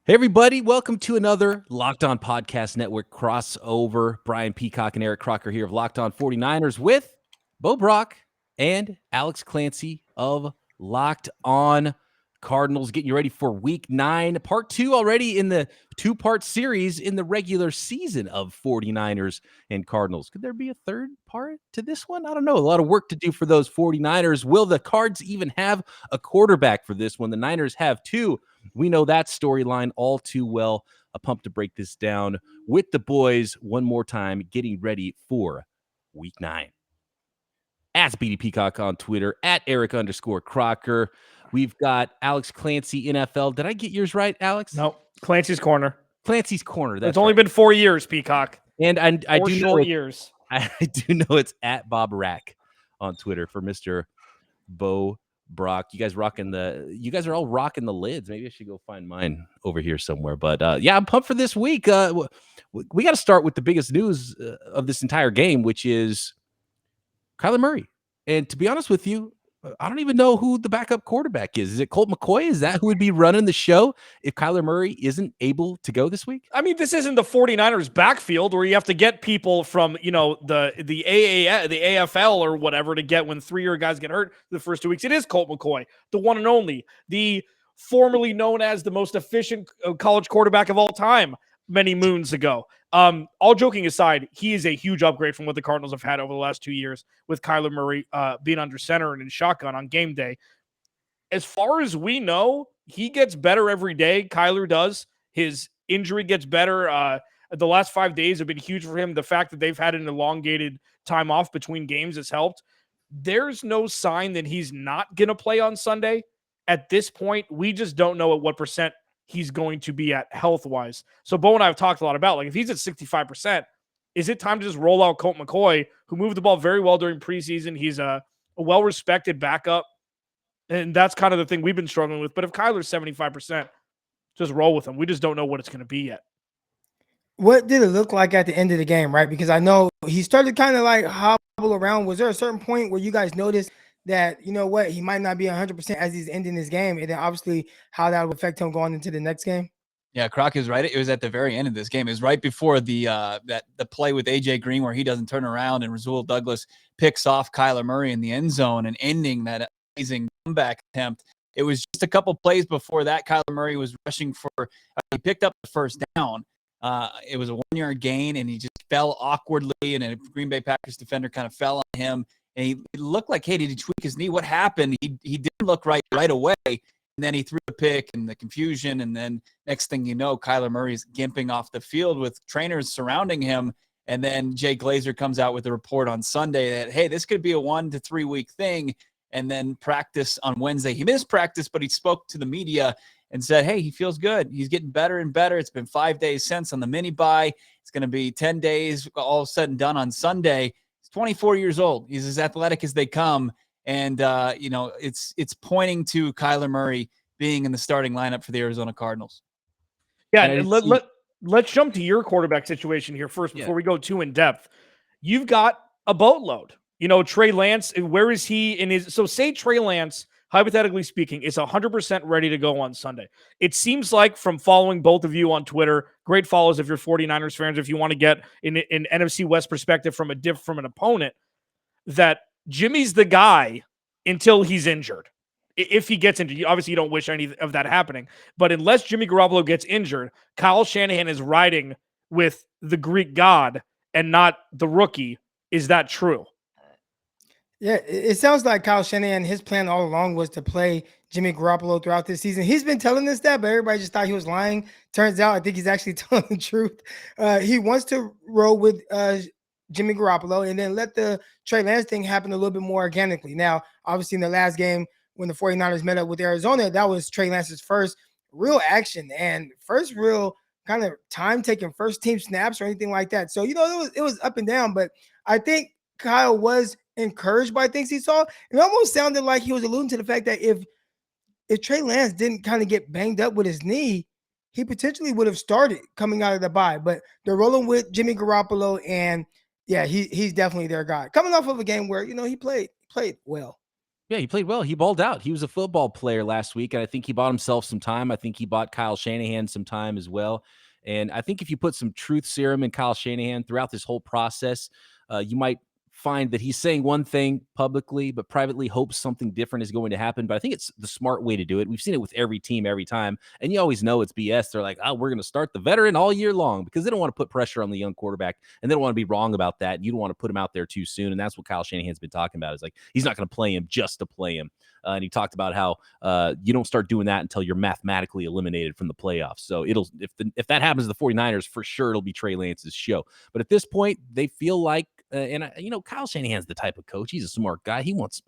Hey, everybody. Welcome to another Locked On Podcast Network crossover. Brian Peacock and Eric Crocker here of Locked On 49ers with Bo Brack and Alex Clancy of Locked On Cardinals, getting you ready for week 9, part 2 already in the two-part series in the regular season of 49ers and Cardinals. Could there be a third part to this one? I don't know. A lot of work to do for those 49ers. Will the Cards even have a quarterback for this one? The Niners have two. We know that storyline all too well. I'm pumped to break this down with the boys one more time, getting ready for week 9. At BD Peacock on Twitter, at Eric_Crocker. We've got Alex Clancy NFL. Did I get yours right, Alex? No, Clancy's Corner. Clancy's Corner. That's It's only been 4 years, Peacock. And I do know years. I do know it's at Bob Rack on Twitter for Mr. Bo Brack. You guys are all rocking the lids. Maybe I should go find mine over here somewhere. But yeah, I'm pumped for this week. We got to start with the biggest news of this entire game, which is Kyler Murray. And to be honest with you, I don't even know who the backup quarterback is. Is it Colt McCoy? Is that who would be running the show if Kyler Murray isn't able to go this week? I mean, this isn't the 49ers backfield where you have to get people from, the AFL or whatever to get when 3-year guys get hurt the first 2 weeks. It is Colt McCoy, the one and only, the formerly known as the most efficient college quarterback of all time many moons ago. All joking aside, he is a huge upgrade from what the Cardinals have had over the last 2 years with Kyler Murray being under center and in shotgun on game day. As far as we know, he gets better every day. Kyler does. His injury gets better. The last 5 days have been huge for him. The fact that they've had an elongated time off between games has helped. There's no sign that he's not going to play on Sunday. At this point, we just don't know at what percent he's going to be at health-wise. So Bo and I have talked a lot about, if he's at 65%, is it time to just roll out Colt McCoy, who moved the ball very well during preseason? He's a well-respected backup, and that's kind of the thing we've been struggling with. But if Kyler's 75%, just roll with him. We just don't know what it's going to be yet. What did it look like at the end of the game, right? Because I know he started kind of hobble around. Was there a certain point where you guys noticed that, he might not be 100% as he's ending this game, and then obviously how that would affect him going into the next game? Yeah, Croc is right. It was at the very end of this game. It was right before the play with AJ Green where he doesn't turn around and Rasul Douglas picks off Kyler Murray in the end zone and ending that amazing comeback attempt. It was just a couple plays before that. Kyler Murray was rushing he picked up the first down. It was a 1-yard gain, and he just fell awkwardly, and a Green Bay Packers defender kind of fell on him. And he looked like, hey, did he tweak his knee? What happened? He didn't look right away. And then he threw a pick and the confusion. And then next thing you know, Kyler Murray's gimping off the field with trainers surrounding him. And then Jay Glazer comes out with a report on Sunday that, hey, this could be a 1 to 3 week thing. And then practice on Wednesday. He missed practice, but he spoke to the media and said, hey, he feels good. He's getting better and better. It's been 5 days since on the mini bye. It's going to be 10 days all said and done on Sunday. 24 years old. He's as athletic as they come. And, it's pointing to Kyler Murray being in the starting lineup for the Arizona Cardinals. Yeah, and let's jump to your quarterback situation here first before we go too in depth. You've got a boatload. Trey Lance, where is he in his – so say Trey Lance, hypothetically speaking, is 100% ready to go on Sunday. It seems like from following both of you on Twitter, great follows if you're 49ers fans, if you want to get an NFC West perspective from an opponent, that Jimmy's the guy until he's injured. If he gets injured, obviously you don't wish any of that happening. But unless Jimmy Garoppolo gets injured, Kyle Shanahan is riding with the Greek god and not the rookie. Is that true? Yeah, it sounds like Kyle Shanahan, his plan all along was to play Jimmy Garoppolo throughout this season. He's been telling us that, but everybody just thought he was lying. Turns out, I think he's actually telling the truth. He wants to roll with Jimmy Garoppolo and then let the Trey Lance thing happen a little bit more organically. Now, obviously, in the last game when the 49ers met up with Arizona, that was Trey Lance's first real action and first real kind of time-taking first team snaps or anything like that. So, it was up and down, but I think Kyle was encouraged by things he saw. It almost sounded like he was alluding to the fact that if Trey Lance didn't kind of get banged up with his knee, he potentially would have started coming out of the bye. But they're rolling with Jimmy Garoppolo, and yeah, he's definitely their guy. Coming off of a game where he played well. Yeah, he played well. He balled out. He was a football player last week, and I think he bought himself some time. I think he bought Kyle Shanahan some time as well. And I think if you put some truth serum in Kyle Shanahan throughout this whole process, you might find that he's saying one thing publicly, but privately hopes something different is going to happen. But I think it's the smart way to do it. We've seen it with every team every time, and you always know it's BS. They're like, oh, we're going to start the veteran all year long because they don't want to put pressure on the young quarterback, and they don't want to be wrong about that. You don't want to put him out there too soon, and that's what Kyle Shanahan's been talking about. Is like he's not going to play him just to play him. And he talked about how you don't start doing that until you're mathematically eliminated from the playoffs. So if that happens to the 49ers, for sure it'll be Trey Lance's show. But at this point, they feel like, Kyle Shanahan's the type of coach. He's a smart guy. He wants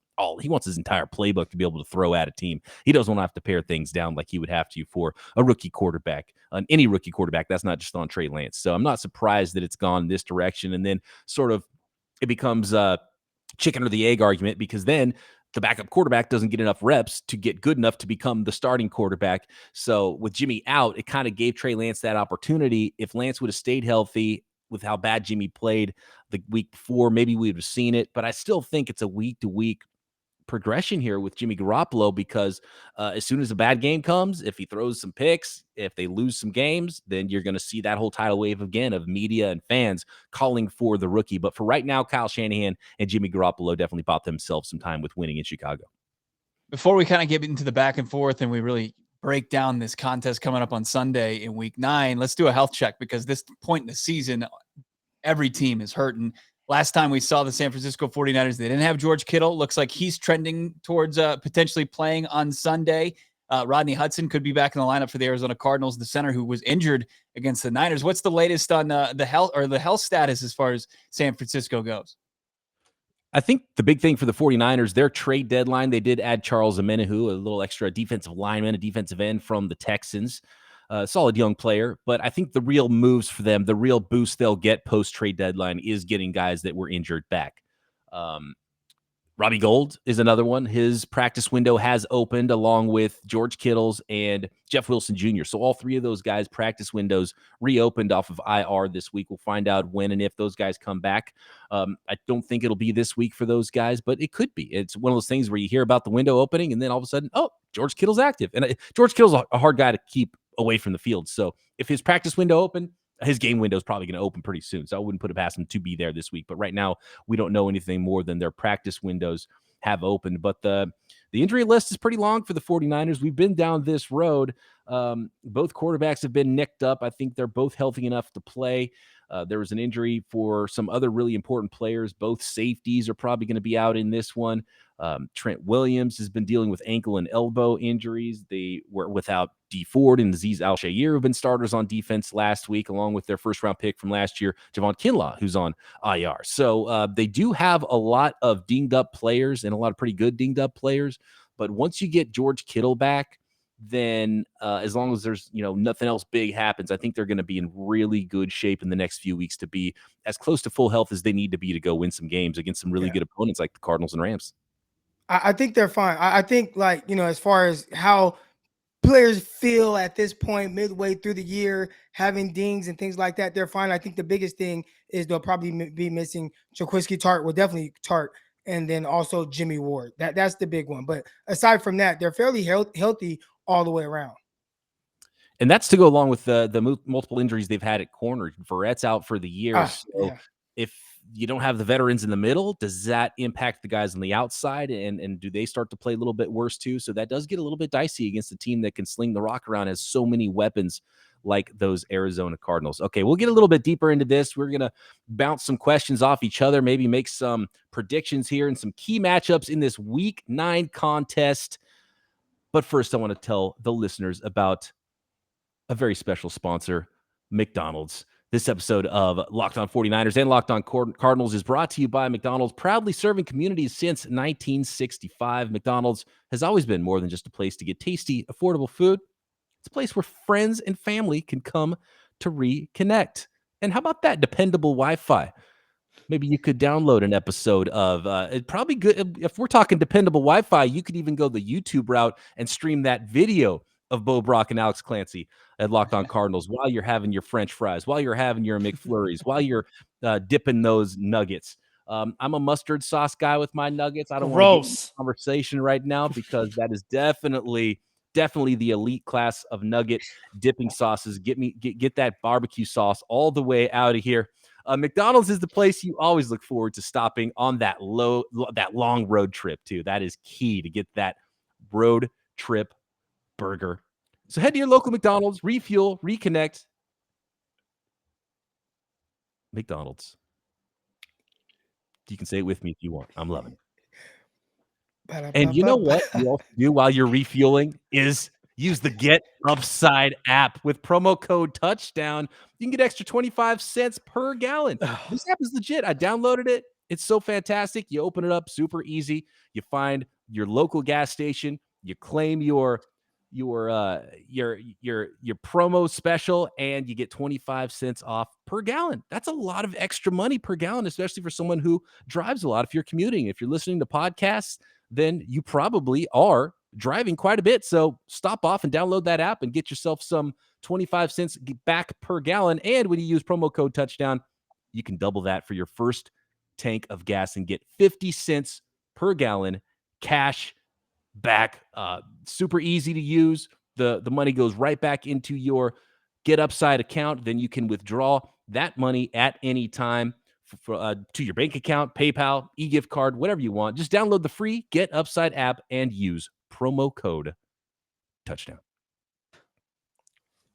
his entire playbook to be able to throw at a team. He doesn't want to have to pare things down like he would have to for a rookie quarterback, any rookie quarterback. That's not just on Trey Lance. So I'm not surprised that it's gone this direction. And then sort of it becomes chicken or the egg argument, because then the backup quarterback doesn't get enough reps to get good enough to become the starting quarterback. So with Jimmy out, it kind of gave Trey Lance that opportunity. If Lance would have stayed healthy with how bad Jimmy played the week before, maybe we would have seen it. But I still think it's a week-to-week progression here with Jimmy Garoppolo, because as soon as a bad game comes, if he throws some picks, if they lose some games, then you're going to see that whole tidal wave again of media and fans calling for the rookie. But for right now, Kyle Shanahan and Jimmy Garoppolo definitely bought themselves some time with winning in Chicago. Before we kind of get into the back and forth and we really break down this contest coming up on Sunday in week 9, let's do a health check, because this point in the season, every team is hurting. Last time we saw the San Francisco 49ers, they didn't have George Kittle. Looks like he's trending towards potentially playing on Sunday. Rodney Hudson could be back in the lineup for the Arizona Cardinals, the center who was injured against the Niners. What's the latest on the health status as far as San Francisco goes? I think the big thing for the 49ers, their trade deadline, they did add Charles Omenihu, a little extra defensive lineman, a defensive end from the Texans. Solid young player, but I think the real moves for them, the real boost they'll get post-trade deadline is getting guys that were injured back. Robbie Gold is another one. His practice window has opened along with George Kittle's and Jeff Wilson Jr. So all three of those guys' practice windows reopened off of IR this week. We'll find out when and if those guys come back. I don't think it'll be this week for those guys, but it could be. It's one of those things where you hear about the window opening and then all of a sudden, oh, George Kittle's active. And George Kittle's a hard guy to keep away from the field. So if his practice window open, his game window is probably going to open pretty soon. So I wouldn't put it past him to be there this week. But right now, we don't know anything more than their practice windows have opened. But the injury list is pretty long for the 49ers. We've been down this road. Both quarterbacks have been nicked up. I think they're both healthy enough to play. There was an injury for some other really important players. Both safeties are probably going to be out in this one. Trent Williams has been dealing with ankle and elbow injuries. They were without D Ford and Azeez Al-Shaair, who've been starters on defense last week, along with their first-round pick from last year, Javon Kinlaw, who's on IR. So they do have a lot of dinged-up players and a lot of pretty good dinged-up players. But once you get George Kittle back, then as long as there's nothing else big happens, I think they're going to be in really good shape in the next few weeks to be as close to full health as they need to be to go win some games against some really good opponents like the Cardinals and Rams. I think they're fine. I think, as far as how players feel at this point, midway through the year, having dings and things like that, they're fine. I think the biggest thing is they'll probably be missing Jaquiski Tartt, well, definitely Tartt, and then also Jimmy Ward. That's the big one. But aside from that, they're fairly healthy all the way around. And that's to go along with the multiple injuries they've had at corner. Verrett's out for the year. If you don't have the veterans in the middle, does that impact the guys on the outside? And do they start to play a little bit worse too? So that does get a little bit dicey against a team that can sling the rock around, has so many weapons like those Arizona Cardinals. Okay, we'll get a little bit deeper into this. We're going to bounce some questions off each other, maybe make some predictions here and some key matchups in this Week 9 contest. But first, I want to tell the listeners about a very special sponsor, McDonald's. This episode of Locked On 49ers and Locked On Cardinals is brought to you by McDonald's, proudly serving communities since 1965. McDonald's has always been more than just a place to get tasty, affordable food. It's a place where friends and family can come to reconnect. And how about that dependable Wi-Fi? Maybe you could download an episode of it's probably good. If we're talking dependable Wi-Fi, you could even go the YouTube route and stream that video of Bo Brack and Alex Clancy at Locked On Cardinals while you're having your French fries, while you're having your McFlurries, while you're dipping those nuggets. I'm a mustard sauce guy with my nuggets. I don't want to get into Gross. conversation right now because that is definitely the elite class of nugget dipping sauces. Get that barbecue sauce all the way out of here. McDonald's is the place you always look forward to stopping on that long road trip too. That is key to get that road trip burger. So head to your local McDonald's, refuel, reconnect. McDonald's. You can say it with me if you want. I'm loving it. And you know what you also do while you're refueling is use the Get Upside app. With promo code touchdown, you can get extra 25 cents per gallon. This app is legit. I downloaded it. It's so fantastic. You open it up, super easy. You find your local gas station. You claim your promo special, and you get 25 cents off per gallon. That's a lot of extra money per gallon, especially for someone who drives a lot. If you're commuting, if you're listening to podcasts, then you probably are driving quite a bit. So stop off and download that app and get yourself some 25 cents back per gallon. And when you use promo code touchdown, you can double that for your first tank of gas and get 50 cents per gallon cash back. Super easy to use. The money goes right back into your Get Upside account. Then you can withdraw that money at any time to your bank account, PayPal, e-gift card, whatever you want. Just download the free Get Upside app and use promo code touchdown.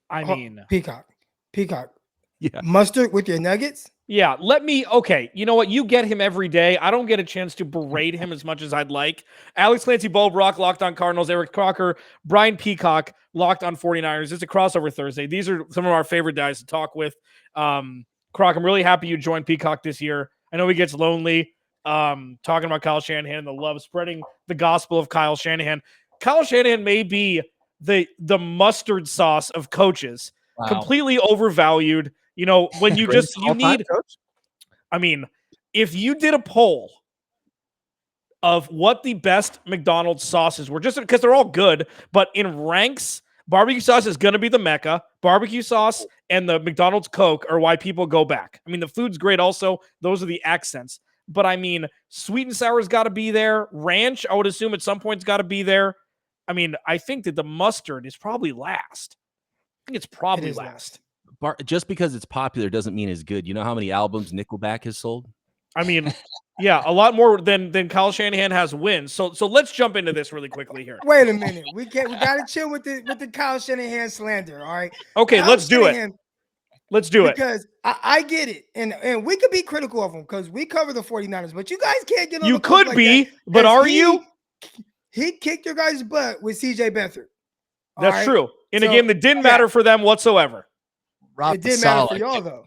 I mean, Peacock. Yeah. Mustard with your nuggets? Yeah, okay, you know what? You get him every day. I don't get a chance to berate him as much as I'd like. Alex Clancy, Bo Brack, Locked on Cardinals, Eric Crocker, Brian Peacock, Locked on 49ers. It's a crossover Thursday. These are some of our favorite guys to talk with. Croc, I'm really happy you joined Peacock this year. I know he gets lonely talking about Kyle Shanahan and the love, spreading the gospel of Kyle Shanahan. Kyle Shanahan may be the mustard sauce of coaches, completely overvalued. You know, when you need, I mean, if you did a poll of what the best McDonald's sauces were, just because they're all good, but in ranks, barbecue sauce is going to be the Mecca. Barbecue sauce and the McDonald's Coke are why people go back. I mean, the food's great also. Those are the accents. But I mean, sweet and sour's got to be there. Ranch, I would assume at some point's got to be there. I mean, I think that the mustard is probably last. I think it's probably last. Just because it's popular doesn't mean it's good. You know how many albums Nickelback has sold? I mean, yeah, a lot more than Kyle Shanahan has wins. So let's jump into this really quickly here. Wait a minute. We gotta chill with the Kyle Shanahan slander. All right. Okay, let's do it. Let's do it. Because I get it. And we could be critical of him because we cover the 49ers, but you guys can't get on you the could like be, that, but are you? He kicked your guys' butt with CJ Beathard. That's true. In a game that didn't matter for them whatsoever. It did matter for y'all though.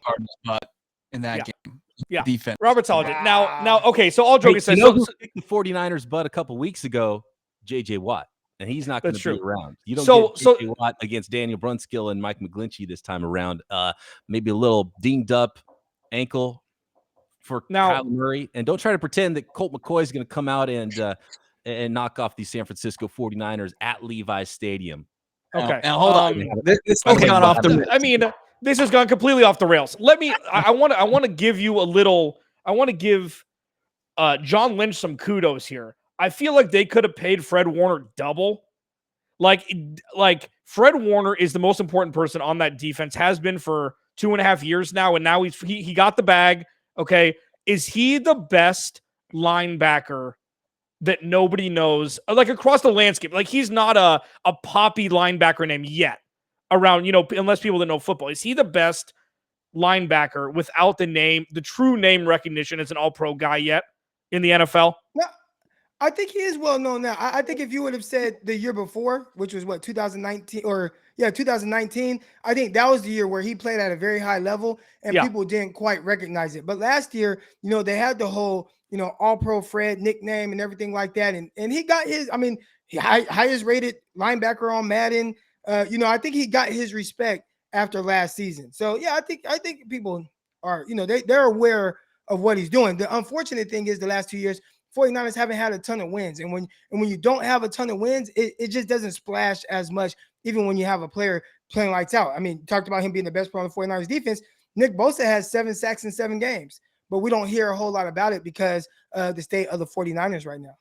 In that game. Yeah. Defense. Robert Saleh. Now, okay, so all joking aside, you know who kicked the 49ers butt a couple weeks ago? JJ Watt. And he's not going to be around. You don't get JJ Watt against Daniel Brunskill and Mike McGlinchey this time around. Maybe a little dinged up ankle for Kyle Murray. And don't try to pretend that Colt McCoy is going to come out and knock off the San Francisco 49ers at Levi's Stadium. Okay. Now hold on. This has gone off the rails. I mean, this has gone completely off the rails. I want to give you a little. I want to give John Lynch some kudos here. I feel like they could have paid Fred Warner double. Like Fred Warner is the most important person on that defense, has been for 2.5 years now, and now he got the bag. Okay, is he the best linebacker that nobody knows, like across the landscape? Like he's not a poppy linebacker name yet around, unless people that know football. Is he the best linebacker without the true name recognition as an all-pro guy yet in the NFL? No, I think he is well known now. I think if you would have said the year before, which was 2019 2019, I think that was the year where he played at a very high level and people didn't quite recognize it. But last year, they had the whole all-pro Fred nickname and everything like that. And he got his, highest rated linebacker on Madden. I think he got his respect after last season. So yeah, I think people are, they're aware of what he's doing. The unfortunate thing is the last 2 years, 49ers haven't had a ton of wins. And when you don't have a ton of wins, it just doesn't splash as much, even when you have a player playing lights out. I mean, talked about him being the best player on the 49ers defense. Nick Bosa has 7 sacks in 7 games. but we don't hear a whole lot about it because of the state of the 49ers right now.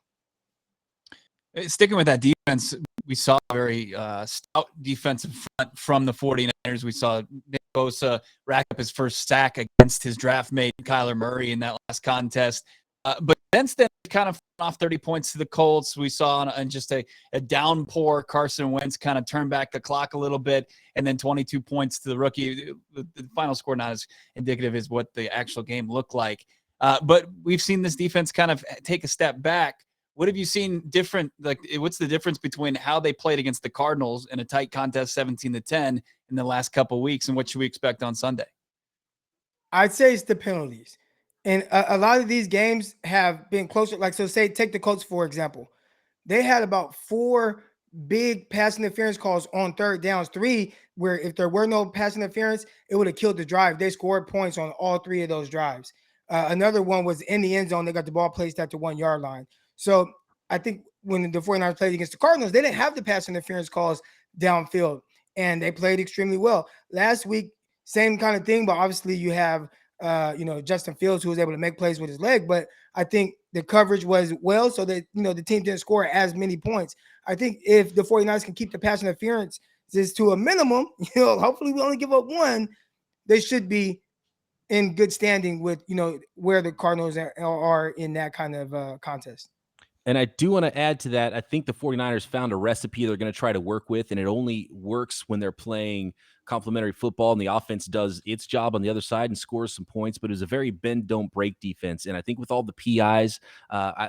Sticking with that defense, we saw a very stout defensive front from the 49ers. We saw Nick Bosa rack up his first sack against his draft mate, Kyler Murray, in that last contest. But since then, kind of off 30 points to the Colts. We saw on just a downpour. Carson Wentz kind of turned back the clock a little bit, and then 22 points to the rookie. The final score not as indicative as what the actual game looked like. But we've seen this defense kind of take a step back. What have you seen different? Like, what's the difference between how they played against the Cardinals in a tight contest, 17-10, in the last couple of weeks, and what should we expect on Sunday? I'd say it's the penalties. And a lot of these games have been closer. Like, so say, take the Colts, for example. They had about 4 big pass interference calls on third downs, 3 where if there were no pass interference, it would have killed the drive. They scored points on all 3 of those drives. Another one was in the end zone. They got the ball placed at the 1-yard line. So I think when the 49ers played against the Cardinals, they didn't have the pass interference calls downfield, and they played extremely well. Last week, same kind of thing, but obviously you have Justin Fields, who was able to make plays with his leg, but I think the coverage was well, so that the team didn't score as many points. I think if the 49ers can keep the pass interference to a minimum, hopefully we only give up 1, they should be in good standing with where the Cardinals are in that kind of contest. And I do want to add to that. I think the 49ers found a recipe they're going to try to work with, and it only works when they're playing complementary football and the offense does its job on the other side and scores some points. But it was a very bend, don't break defense. And I think with all the PIs,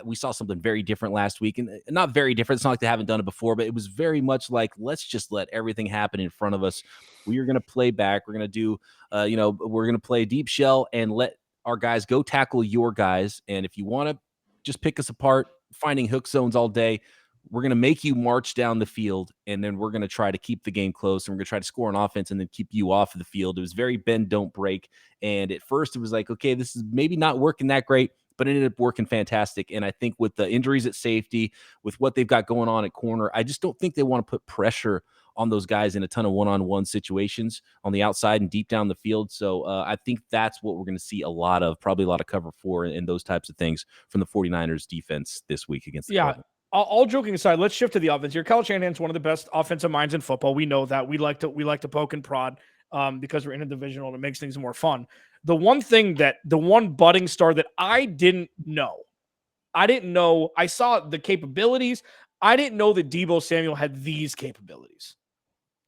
we saw something very different last week. And not very different. It's not like they haven't done it before, but it was very much like, let's just let everything happen in front of us. We are going to play back. We're going to do, we're going to play deep shell and let our guys go tackle your guys. And if you want to just pick us apart, finding hook zones all day, we're going to make you march down the field, and then we're going to try to keep the game close, and we're going to try to score on offense and then keep you off of the field. It was very bend, don't break. And at first it was like, okay, this is maybe not working that great, but it ended up working fantastic. And I think with the injuries at safety, with what they've got going on at corner, I just don't think they want to put pressure on those guys in a ton of one-on-one situations on the outside and deep down the field. So I think that's what we're going to see probably a lot of cover for and those types of things from the 49ers defense this week against the Cardinals. All joking aside, let's shift to the offense here. Kyle Shanahan's one of the best offensive minds in football. We know that. We like to poke and prod because we're interdivisional and it makes things more fun. The one budding star that I didn't know, I saw the capabilities. I didn't know that Deebo Samuel had these capabilities.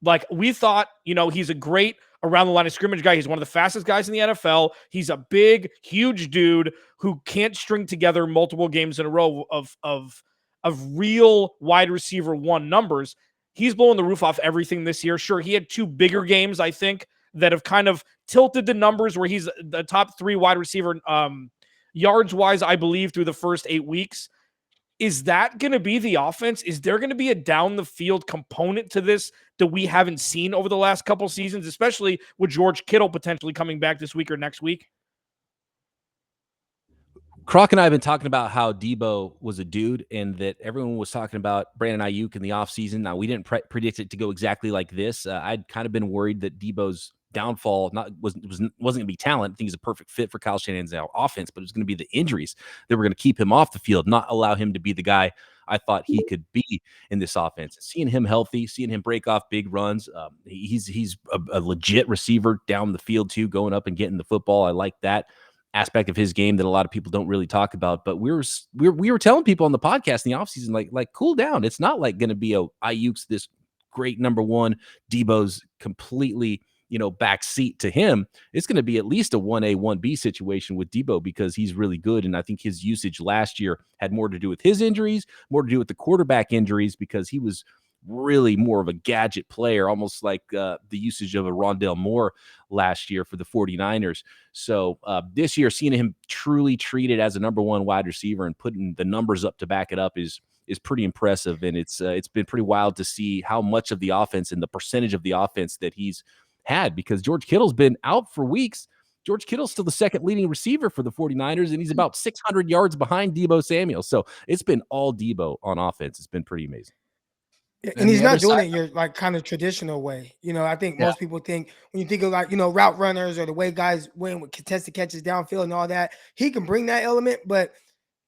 Like, we thought, he's a great around the line of scrimmage guy. He's one of the fastest guys in the NFL. He's a big, huge dude who can't string together multiple games in a row of real wide receiver 1 numbers. He's blowing the roof off everything this year. Sure, he had 2 bigger games, I think, that have kind of tilted the numbers where he's the top 3 wide receiver yards-wise, I believe, through the first 8 weeks. Is that going to be the offense? Is there going to be a down-the-field component to this that we haven't seen over the last couple seasons, especially with George Kittle potentially coming back this week or next week? Croc and I have been talking about how Deebo was a dude and that everyone was talking about Brandon Ayuk in the offseason. Now, we didn't predict it to go exactly like this. I'd kind of been worried that Deebo's downfall wasn't going to be talent. I think he's a perfect fit for Kyle Shanahan's offense, but it was going to be the injuries that were going to keep him off the field, not allow him to be the guy I thought he could be in this offense. Seeing him healthy, seeing him break off big runs, he's a legit receiver down the field too, going up and getting the football. I like that aspect of his game that a lot of people don't really talk about. But we were telling people on the podcast in the offseason, like cool down. It's not like going to be Ayuk's this great number 1, Deebo's completely back seat to him. It's going to be at least a 1A, 1B situation with Deebo because he's really good. And I think his usage last year had more to do with his injuries, more to do with the quarterback injuries, because he was really more of a gadget player, almost like the usage of a Rondale Moore last year for the 49ers. So this year, seeing him truly treated as a number 1 wide receiver and putting the numbers up to back it up is pretty impressive. And it's been pretty wild to see how much of the offense and the percentage of the offense that he's had, because George Kittle's been out for weeks. George Kittle's still the second leading receiver for the 49ers, and he's about 600 yards behind Deebo Samuel. So it's been all Deebo on offense. It's been pretty amazing. And he's the other not doing side, it your like kind of traditional way. I think Yeah. most people think when you think of like, route runners or the way guys win with contested catches downfield and all that, he can bring that element, but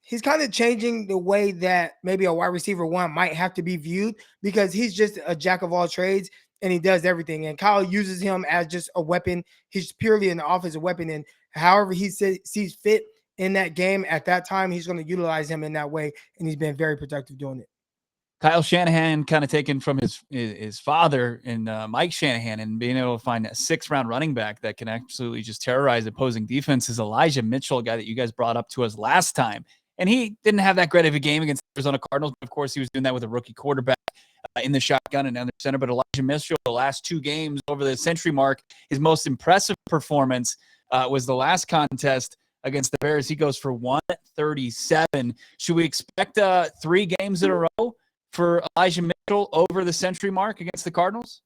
he's kind of changing the way that maybe a wide receiver one might have to be viewed because he's just a jack of all trades and he does everything. And Kyle uses him as just a weapon. He's purely an offensive weapon. And however he sees fit in that game at that time, he's going to utilize him in that way. And he's been very productive doing it. Kyle Shanahan kind of taken from his father and Mike Shanahan, and being able to find a 6th-round running back that can absolutely just terrorize opposing defenses. Elijah Mitchell, a guy that you guys brought up to us last time, and he didn't have that great of a game against the Arizona Cardinals. Of course, he was doing that with a rookie quarterback in the shotgun and under center. But Elijah Mitchell, the last 2 games over the century mark, his most impressive performance was the last contest against the Bears. He goes for 137. Should we expect 3 games in a row for Elijah Mitchell over the century mark against the Cardinals?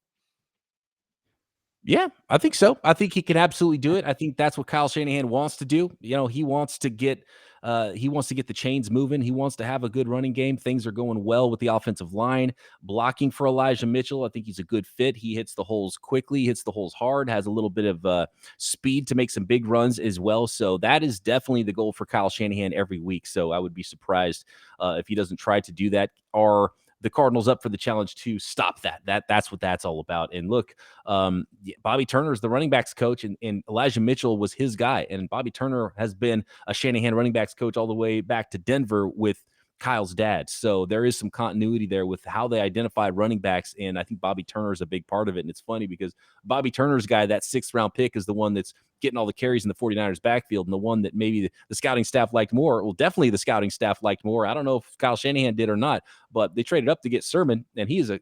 Yeah, I think so. I think he can absolutely do it. I think that's what Kyle Shanahan wants to do. He wants to get the chains moving. He wants to have a good running game. Things are going well with the offensive line. Blocking for Elijah Mitchell, I think he's a good fit. He hits the holes quickly, hits the holes hard, has a little bit of speed to make some big runs as well. So that is definitely the goal for Kyle Shanahan every week. So I would be surprised if he doesn't try to do that. Are the Cardinals up for the challenge to stop that? That's what that's all about. And look, Bobby Turner is the running backs coach, and Elijah Mitchell was his guy. And Bobby Turner has been a Shanahan running backs coach all the way back to Denver with Kyle's dad. So there is some continuity there with how they identify running backs. And I think Bobby Turner is a big part of it. And it's funny because Bobby Turner's guy, that 6th-round pick, is the one that's getting all the carries in the 49ers backfield, and the one that maybe the scouting staff liked more. Well, definitely the scouting staff liked more. I don't know if Kyle Shanahan did or not, but they traded up to get Sermon, and he is a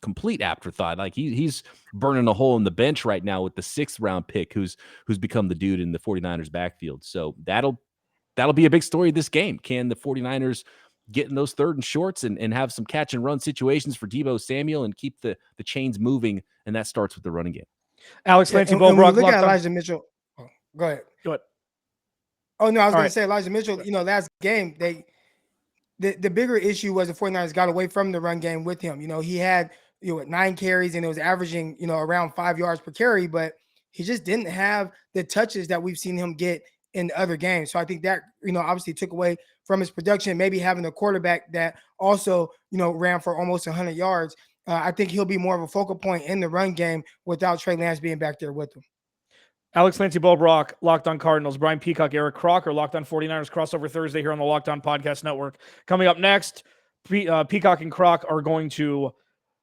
complete afterthought. Like he's burning a hole in the bench right now with the 6th-round pick who's become the dude in the 49ers backfield. So that'll be a big story of this game. Can the 49ers get in those 3rd and shorts and have some catch and run situations for Deebo Samuel and keep the chains moving? And that starts with the running game. Alex Clancy, and Bo when you Brack, look at locked on. Elijah Mitchell, go ahead. Go ahead. Oh, no, I was All going right. to say Elijah Mitchell, last game, the bigger issue was the 49ers got away from the run game with him. He had 9 carries and it was averaging around 5 yards per carry, but he just didn't have the touches that we've seen him get in the other games. So I think that obviously took away from his production. Maybe having a quarterback that also ran for almost 100 yards. I think he'll be more of a focal point in the run game without Trey Lance being back there with him. Alex Clancy, Bo Brack, Locked On Cardinals. Brian Peacock, Eric Crocker, Locked On 49ers crossover Thursday here on the Locked On Podcast Network. Coming up next, Peacock and Croc are going to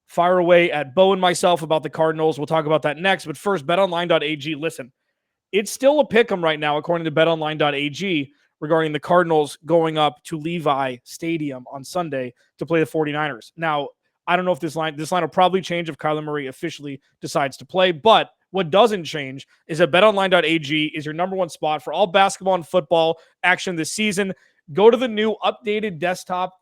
fire away at Bo and myself about the Cardinals. We'll talk about that next. But first, betonline.ag. Listen, it's still a pick'em right now, according to betonline.ag, regarding the Cardinals going up to Levi Stadium on Sunday to play the 49ers. Now, I don't know if this line will probably change if Kyler Murray officially decides to play, but what doesn't change is that betonline.ag is your number one spot for all basketball and football action this season. Go to the new updated desktop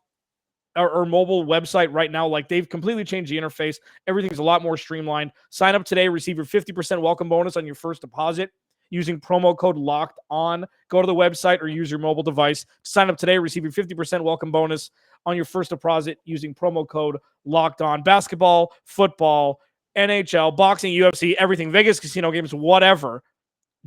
or mobile website right now. Like, they've completely changed the interface. Everything's a lot more streamlined. Sign up today, receive your 50% welcome bonus on your first deposit using promo code Locked On. Go to the website or use your mobile device. Sign up today, receive your 50% welcome bonus on your first deposit using promo code Locked On. Basketball, football, NHL, boxing, UFC, everything, Vegas casino games, whatever.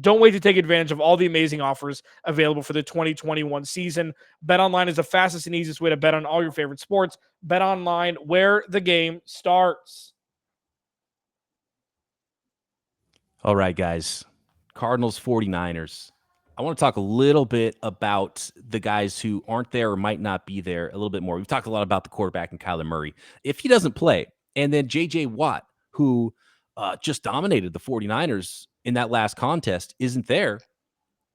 Don't wait to take advantage of all the amazing offers available for the 2021 season. BetOnline is the fastest and easiest way to bet on all your favorite sports. BetOnline, where the game starts. All right, guys. Cardinals, 49ers. I want to talk a little bit about the guys who aren't there or might not be there a little bit more. We've talked a lot about the quarterback and Kyler Murray. If he doesn't play, and then J.J. Watt, who just dominated the 49ers in that last contest, isn't there.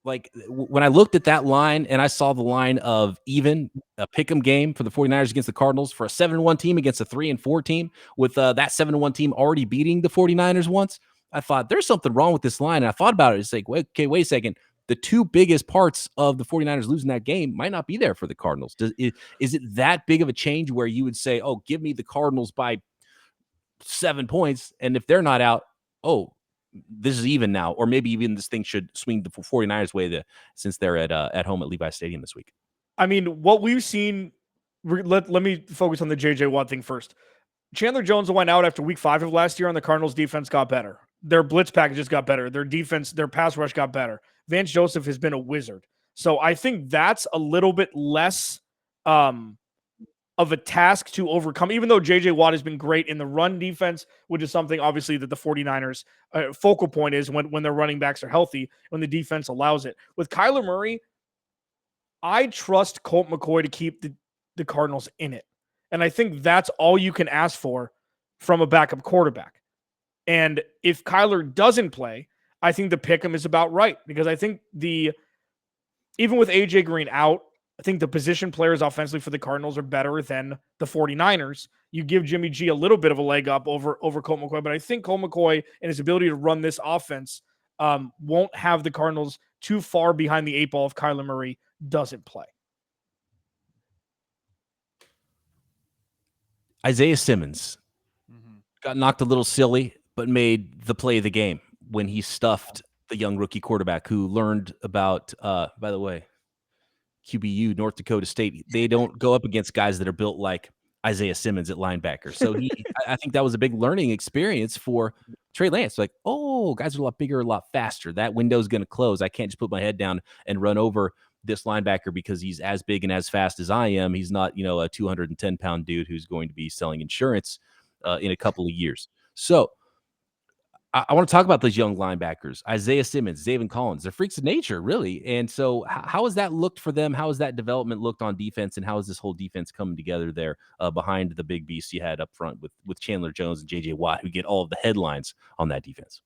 Like, when I looked at that line and I saw the line of even a pick'em game for the 49ers against the Cardinals for a 7-1 team against a 3-4 team, with that 7-1 team already beating the 49ers once, I thought there's something wrong with this line. And I thought about it. It's like, wait a second. The 2 biggest parts of the 49ers losing that game might not be there for the Cardinals. Is it that big of a change where you would say, oh, give me the Cardinals by 7 points, and if they're not out, oh, this is even now, or maybe even this thing should swing the 49ers way since they're at home at Levi Stadium this week? I mean, what we've seen, let me focus on the J.J. Watt thing first. Chandler Jones went out after week 5 of last year, and the Cardinals defense got better. Their blitz packages got better. Their defense, their pass rush got better. Vance Joseph has been a wizard. So I think that's a little bit less of a task to overcome, even though J.J. Watt has been great in the run defense, which is something obviously that the 49ers focal point is when their running backs are healthy, when the defense allows it. With Kyler Murray, I trust Colt McCoy to keep the Cardinals in it. And I think that's all you can ask for from a backup quarterback. And if Kyler doesn't play, I think the pick'em is about right, because I think even with AJ Green out, I think the position players offensively for the Cardinals are better than the 49ers. You give Jimmy G a little bit of a leg up over Colt McCoy, but I think Colt McCoy and his ability to run this offense won't have the Cardinals too far behind the 8 ball if Kyler Murray doesn't play. Isaiah Simmons got knocked a little silly, but made the play of the game when he stuffed the young rookie quarterback who learned about, by the way, QBU, North Dakota State. They don't go up against guys that are built like Isaiah Simmons at linebacker. So I think that was a big learning experience for Trey Lance. Like, oh, guys are a lot bigger, a lot faster. That window's going to close. I can't just put my head down and run over this linebacker because he's as big and as fast as I am. He's not, a 210-pound dude who's going to be selling insurance in a couple of years. So I want to talk about those young linebackers, Isaiah Simmons, Zaven Collins. They're freaks of nature, really. And so how has that looked for them? How has that development looked on defense? And how is this whole defense coming together there behind the big beasts you had up front with Chandler Jones and J.J. Watt, who get all of the headlines on that defense?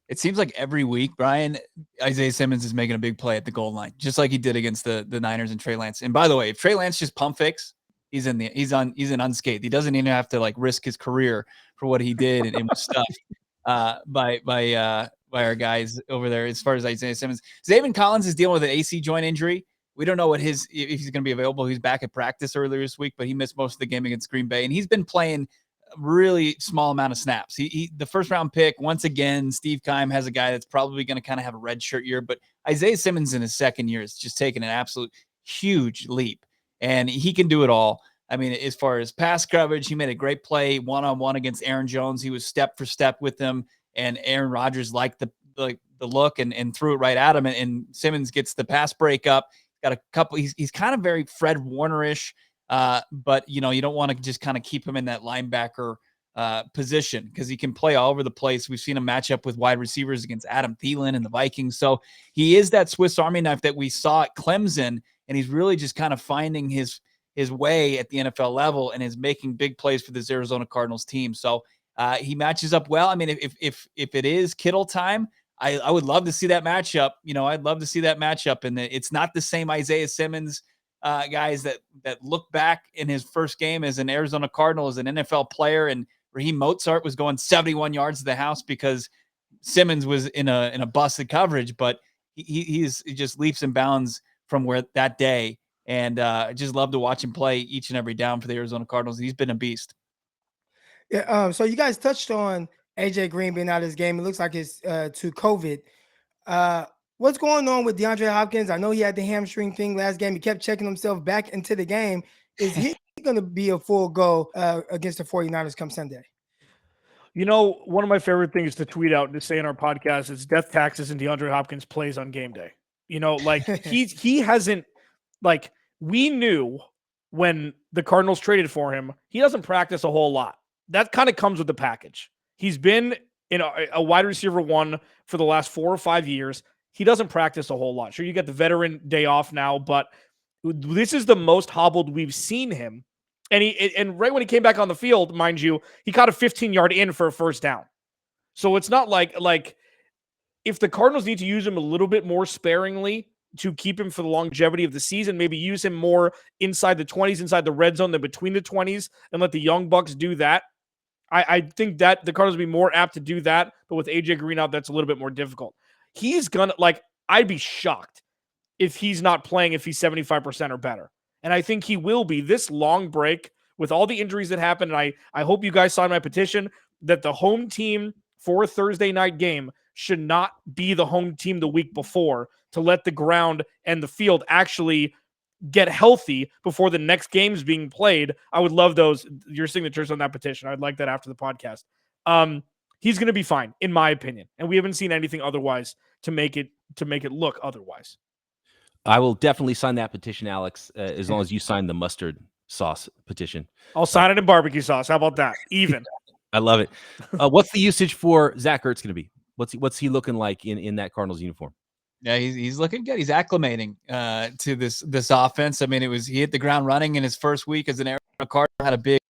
It seems like every week, Brian, Isaiah Simmons is making a big play at the goal line, just like he did against the Niners and Trey Lance. And by the way, if Trey Lance just pump fakes, he's in unscathed. He doesn't even have to risk his career for what he did and was stuffed by our guys over there. As far as Isaiah Simmons, Zaven Collins is dealing with an AC joint injury. We don't know if he's going to be available. He's back at practice earlier this week, but he missed most of the game against Green Bay, and he's been playing really small amount of snaps. He the first round pick, once again, Steve Keim has a guy that's probably going to kind of have a red shirt year, but Isaiah Simmons in his second year is just taking an absolute huge leap, and he can do it all. I mean, as far as pass coverage, he made a great play one-on-one against Aaron Jones. He was step for step with him, and Aaron Rodgers liked the look and threw it right at him, and Simmons gets the pass break up. Got a couple. He's kind of very Fred Warner-ish. But you don't want to just kind of keep him in that linebacker position because he can play all over the place. We've seen him match up with wide receivers against Adam Thielen and the Vikings. So he is that Swiss Army knife that we saw at Clemson, and he's really just kind of finding his way at the NFL level and is making big plays for this Arizona Cardinals team. So he matches up well. I mean, if it is Kittle time, I would love to see that matchup. I'd love to see that matchup, and it's not the same Isaiah Simmons guys that look back in his first game as an Arizona Cardinal as an NFL player, and Raheem Mostert was going 71 yards to the house because Simmons was in a busted coverage, but he just leaps and bounds from where that day, and I just love to watch him play each and every down for the Arizona Cardinals. He's been a beast. Yeah. So you guys touched on AJ Green being out of this game. It looks like it's to COVID. What's going on with DeAndre Hopkins? I know he had the hamstring thing last game. He kept checking himself back into the game. Is he going to be a full go against the 49ers come Sunday? One of my favorite things to tweet out and to say in our podcast is death taxes and DeAndre Hopkins plays on game day. He hasn't, we knew when the Cardinals traded for him, he doesn't practice a whole lot. That kind of comes with the package. He's been in a wide receiver one for the last 4 or 5 years. He doesn't practice a whole lot. Sure, you get the veteran day off now, but this is the most hobbled we've seen him. And right when he came back on the field, mind you, he caught a 15-yard in for a first down. So it's not like if the Cardinals need to use him a little bit more sparingly to keep him for the longevity of the season, maybe use him more inside the 20s, inside the red zone than between the 20s, and let the young bucks do that. I think that the Cardinals would be more apt to do that, but with AJ Green out, that's a little bit more difficult. He's gonna I'd be shocked if he's not playing if he's 75% or better. And I think he will be. This long break with all the injuries that happened, and I hope you guys signed my petition that the home team for a Thursday night game should not be the home team the week before, to let the ground and the field actually get healthy before the next game's being played, I would love your signatures on that petition. I'd like that after the podcast. He's going to be fine, in my opinion, and we haven't seen anything otherwise to make it look otherwise. I will definitely sign that petition, Alex, as long as you sign the mustard sauce petition. I'll sign it in barbecue sauce. How about that? Even. I love it. What's the usage for Zach Ertz going to be? What's he looking like in that Cardinals uniform? Yeah, he's looking good. He's acclimating to this offense. I mean, he hit the ground running in his first week as an Arizona Cardinal. Had a big,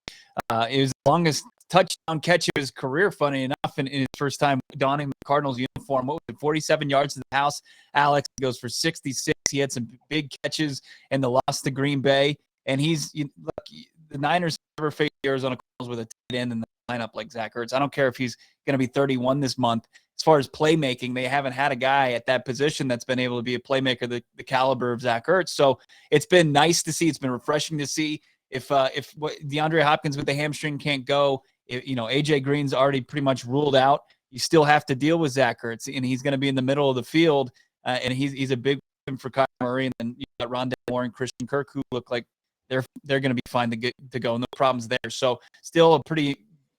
it was the longest touchdown catch of his career, funny enough, in his first time donning the Cardinals uniform. What was it, 47 yards to the house? Alex goes for 66. He had some big catches in the loss to Green Bay. And look, the Niners never faced the Arizona Cardinals with a tight end in the lineup like Zach Ertz. I don't care if he's going to be 31 this month. As far as playmaking, they haven't had a guy at that position that's been able to be a playmaker the caliber of Zach Ertz. So it's been nice to see. It's been refreshing to see. If DeAndre Hopkins with the hamstring can't go, AJ Green's already pretty much ruled out. You still have to deal with Zach Ertz, and he's going to be in the middle of the field, and he's a big weapon for Kyler Murray. And then you got Rondale Moore and Christian Kirk, who look like they're going to be fine to go. No problems there. So still a pretty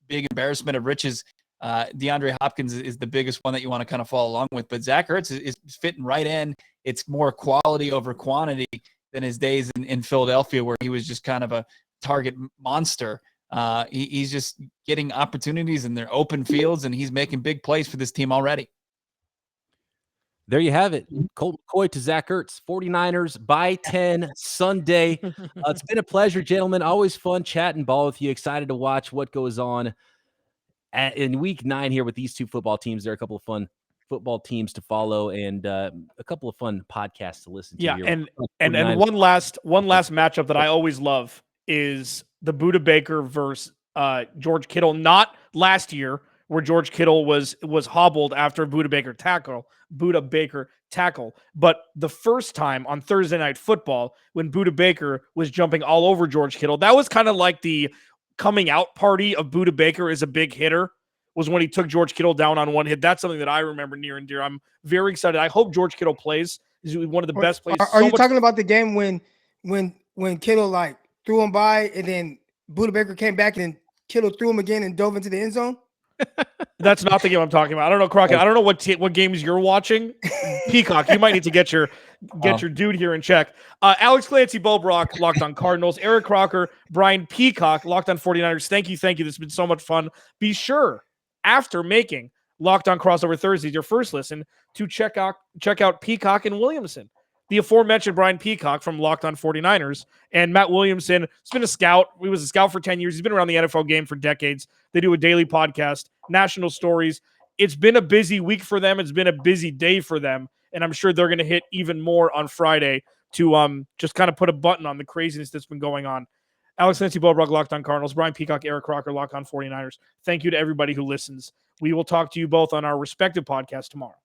big embarrassment of riches. DeAndre Hopkins is the biggest one that you want to kind of follow along with, but Zach Ertz is fitting right in. It's more quality over quantity than his days in Philadelphia, where he was just kind of a target monster. He's just getting opportunities in their open fields, and he's making big plays for this team already. There you have it. Colt McCoy to Zach Ertz, 49ers by 10 Sunday. It's been a pleasure, gentlemen. Always fun chatting ball with you. Excited to watch what goes on in week 9 here with these two football teams. There are a couple of fun football teams to follow and a couple of fun podcasts to listen to. Yeah, here. and one last matchup that I always love is the Budda Baker versus George Kittle. Not last year, where George Kittle was hobbled after a Budda Baker tackle, but the first time on Thursday Night Football when Budda Baker was jumping all over George Kittle. That was kind of like the coming out party of Budda Baker as a big hitter, was when he took George Kittle down on one hit. That's something that I remember near and dear. I'm very excited. I hope George Kittle plays. He's one of the best players. Are you talking about the game when Kittle like threw him by and then Budda Baker came back and Kittle threw him again and dove into the end zone? That's not the game I'm talking about. I don't know, Crocker. I don't know what games you're watching. Peacock, you might need to get your dude here in check. Alex Clancy, Bo Brack, Locked on Cardinals. Eric Crocker, Brian Peacock, Locked on 49ers. Thank you. This has been so much fun. Be sure, after making Locked on Crossover Thursdays your first listen, to check out Peacock and Williamson. The aforementioned Brian Peacock from Locked on 49ers and Matt Williamson has been a scout. He was a scout for 10 years. He's been around the NFL game for decades. They do a daily podcast, national stories. It's been a busy week for them. It's been a busy day for them. And I'm sure they're going to hit even more on Friday to just kind of put a button on the craziness that's been going on. Alex Clancy, Bo Brack, Locked on Cardinals. Brian Peacock, Eric Crocker, Locked on 49ers. Thank you to everybody who listens. We will talk to you both on our respective podcasts tomorrow.